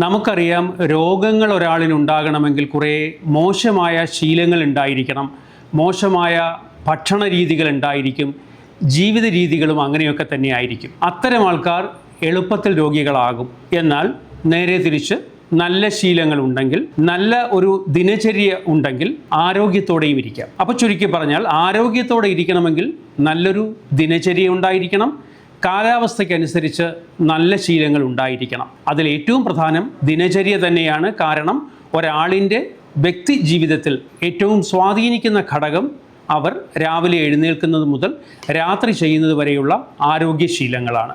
നമുക്കറിയാം, രോഗങ്ങൾ ഒരാളിനുണ്ടാകണമെങ്കിൽ കുറേ മോശമായ ശീലങ്ങൾ ഉണ്ടായിരിക്കണം, മോശമായ ഭക്ഷണ രീതികൾ ഉണ്ടായിരിക്കും, ജീവിത രീതികളും അങ്ങനെയൊക്കെ തന്നെ ആയിരിക്കും. അത്തരം ആൾക്കാർ എളുപ്പത്തിൽ രോഗികളാകും. എന്നാൽ നേരെ തിരിച്ച് നല്ല ശീലങ്ങൾ ഉണ്ടെങ്കിൽ, നല്ല ഒരു ദിനചര്യ ഉണ്ടെങ്കിൽ ആരോഗ്യത്തോടെയും ഇരിക്കാം. അപ്പോൾ ചുരുക്കി പറഞ്ഞാൽ, ആരോഗ്യത്തോടെ ഇരിക്കണമെങ്കിൽ നല്ലൊരു ദിനചര്യ ഉണ്ടായിരിക്കണം, കാലാവസ്ഥയ്ക്കനുസരിച്ച് നല്ല ശീലങ്ങൾ ഉണ്ടായിരിക്കണം. അതിൽ ഏറ്റവും പ്രധാനം ദിനചര്യ തന്നെയാണ്. കാരണം ഒരാളിൻ്റെ വ്യക്തി ജീവിതത്തിൽ ഏറ്റവും സ്വാധീനിക്കുന്ന ഘടകം അവർ രാവിലെ എഴുന്നേൽക്കുന്നത് മുതൽ രാത്രി ചെയ്യുന്നത് വരെയുള്ള ആരോഗ്യശീലങ്ങളാണ്.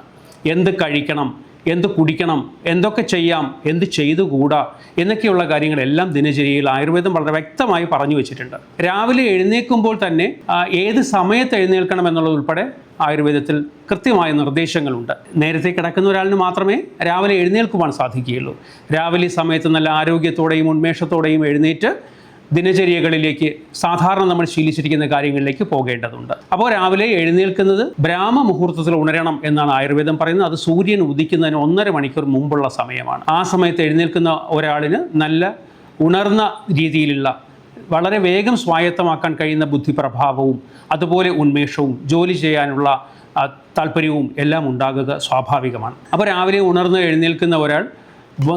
എന്ത് കഴിക്കണം, എന്ത് കുടിക്കണം, എന്തൊക്കെ ചെയ്യാം, എന്ത് ചെയ്തുകൂടാ എന്നൊക്കെയുള്ള കാര്യങ്ങളെല്ലാം ദിനചര്യയിൽ ആയുർവേദം വളരെ വ്യക്തമായി പറഞ്ഞു വെച്ചിട്ടുണ്ട്. രാവിലെ എഴുന്നേൽക്കുമ്പോൾ തന്നെ ഏത് സമയത്ത് എഴുന്നേൽക്കണം എന്നുള്ളതുൾപ്പെടെ ആയുർവേദത്തിൽ കൃത്യമായ നിർദ്ദേശങ്ങളുണ്ട്. നേരത്തെ കിടക്കുന്ന ഒരാളിന് മാത്രമേ രാവിലെ എഴുന്നേൽക്കുവാൻ സാധിക്കുകയുള്ളൂ. രാവിലെ സമയത്ത് നല്ല ആരോഗ്യത്തോടെയും ഉന്മേഷത്തോടെയും എഴുന്നേറ്റ് ദിനചര്യകളിലേക്ക്, സാധാരണ നമ്മൾ ശീലിച്ചിരിക്കുന്ന കാര്യങ്ങളിലേക്ക് പോകേണ്ടതുണ്ട്. അപ്പോൾ രാവിലെ എഴുന്നേൽക്കുന്നത് ബ്രാഹ്മ മുഹൂർത്തത്തിൽ ഉണരണം എന്നാണ് ആയുർവേദം പറയുന്നത്. അത് സൂര്യൻ ഉദിക്കുന്നതിന് 1.5 മണിക്കൂർ മുമ്പുള്ള സമയമാണ്. ആ സമയത്ത് എഴുന്നേൽക്കുന്ന ഒരാളിന് നല്ല ഉണർന്ന രീതിയിലുള്ള, വളരെ വേഗം സ്വായത്തമാക്കാൻ കഴിയുന്ന ബുദ്ധിപ്രഭാവവും അതുപോലെ ഉന്മേഷവും ജോലി ചെയ്യാനുള്ള താല്പര്യവും എല്ലാം ഉണ്ടാകുക സ്വാഭാവികമാണ്. അപ്പോൾ രാവിലെ ഉണർന്ന് എഴുന്നേൽക്കുന്ന ഒരാൾ,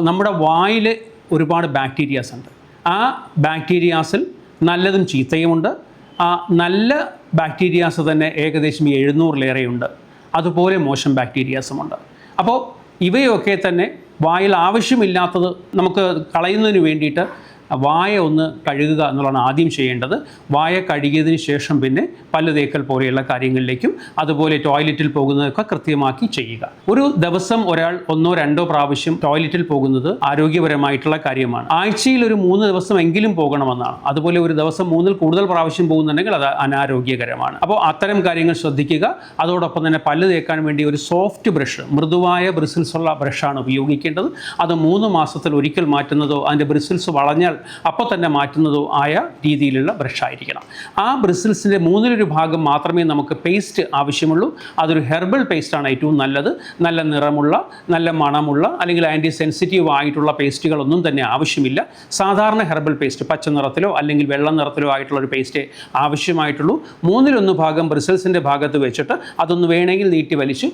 നമ്മുടെ വായിൽ ഒരുപാട് ബാക്ടീരിയാസ് ഉണ്ട്. ആ ബാക്ടീരിയാസിൽ നല്ലതും ചീത്തയുമുണ്ട്. ആ നല്ല ബാക്ടീരിയാസ് തന്നെ ഏകദേശം 700-ലേറെയുണ്ട്. അതുപോലെ മോശം ബാക്ടീരിയാസുമുണ്ട്. അപ്പോൾ ഇവയൊക്കെ തന്നെ വായിൽ ആവശ്യമില്ലാത്തത് നമുക്ക് കളയുന്നതിന് വേണ്ടിയിട്ട് വായ ഒന്ന് കഴുകുക എന്നുള്ളതാണ് ആദ്യം ചെയ്യേണ്ടത്. വായ കഴുകിയതിന് ശേഷം പിന്നെ പല്ല് തേക്കൽ പോലെയുള്ള കാര്യങ്ങളിലേക്കും അതുപോലെ ടോയ്ലറ്റിൽ പോകുന്നതൊക്കെ കൃത്യമാക്കി ചെയ്യുക. ഒരു ദിവസം ഒരാൾ 1-2 പ്രാവശ്യം ടോയ്ലറ്റിൽ പോകുന്നത് ആരോഗ്യപരമായിട്ടുള്ള കാര്യമാണ്. ആഴ്ചയിൽ ഒരു 3 ദിവസമെങ്കിലും പോകണമെന്നാണ്. അതുപോലെ ഒരു ദിവസം 3-ൽ കൂടുതൽ പ്രാവശ്യം പോകുന്നുണ്ടെങ്കിൽ അത് അനാരോഗ്യകരമാണ്. അപ്പോൾ അത്തരം കാര്യങ്ങൾ ശ്രദ്ധിക്കുക. അതോടൊപ്പം തന്നെ പല്ല് തേക്കാൻ വേണ്ടി ഒരു സോഫ്റ്റ് ബ്രഷ്, മൃദുവായ ബ്രിസിൽസ് ഉള്ള ബ്രഷാണ് ഉപയോഗിക്കേണ്ടത്. അത് 3 മാസത്തിൽ ഒരിക്കൽ മാറ്റുന്നതോ അതിൻ്റെ ബ്രിസിൽസ് വളഞ്ഞാൽ അപ്പോൾ തന്നെ മാറ്റുന്നതോ ആയ രീതിയിലുള്ള ബ്രഷായിരിക്കണം. ആ ബ്രിസിൽസിൻ്റെ 1/3 ഭാഗം മാത്രമേ നമുക്ക് പേസ്റ്റ് ആവശ്യമുള്ളൂ. അതൊരു ഹെർബൽ പേസ്റ്റാണ് ഏറ്റവും നല്ലത്. നല്ല നിറമുള്ള, നല്ല മണമുള്ള, അല്ലെങ്കിൽ ആൻറ്റി സെൻസിറ്റീവ് ആയിട്ടുള്ള പേസ്റ്റുകളൊന്നും തന്നെ ആവശ്യമില്ല. സാധാരണ ഹെർബൽ പേസ്റ്റ്, പച്ച നിറത്തിലോ അല്ലെങ്കിൽ വെള്ള നിറത്തിലോ ആയിട്ടുള്ളൊരു പേസ്റ്റേ ആവശ്യമായിട്ടുള്ളൂ. 1/3 ഭാഗം ബ്രിസിൽസിൻ്റെ ഭാഗത്ത് വെച്ചിട്ട് അതൊന്ന് വേണമെങ്കിൽ നീട്ടി വലിച്ച്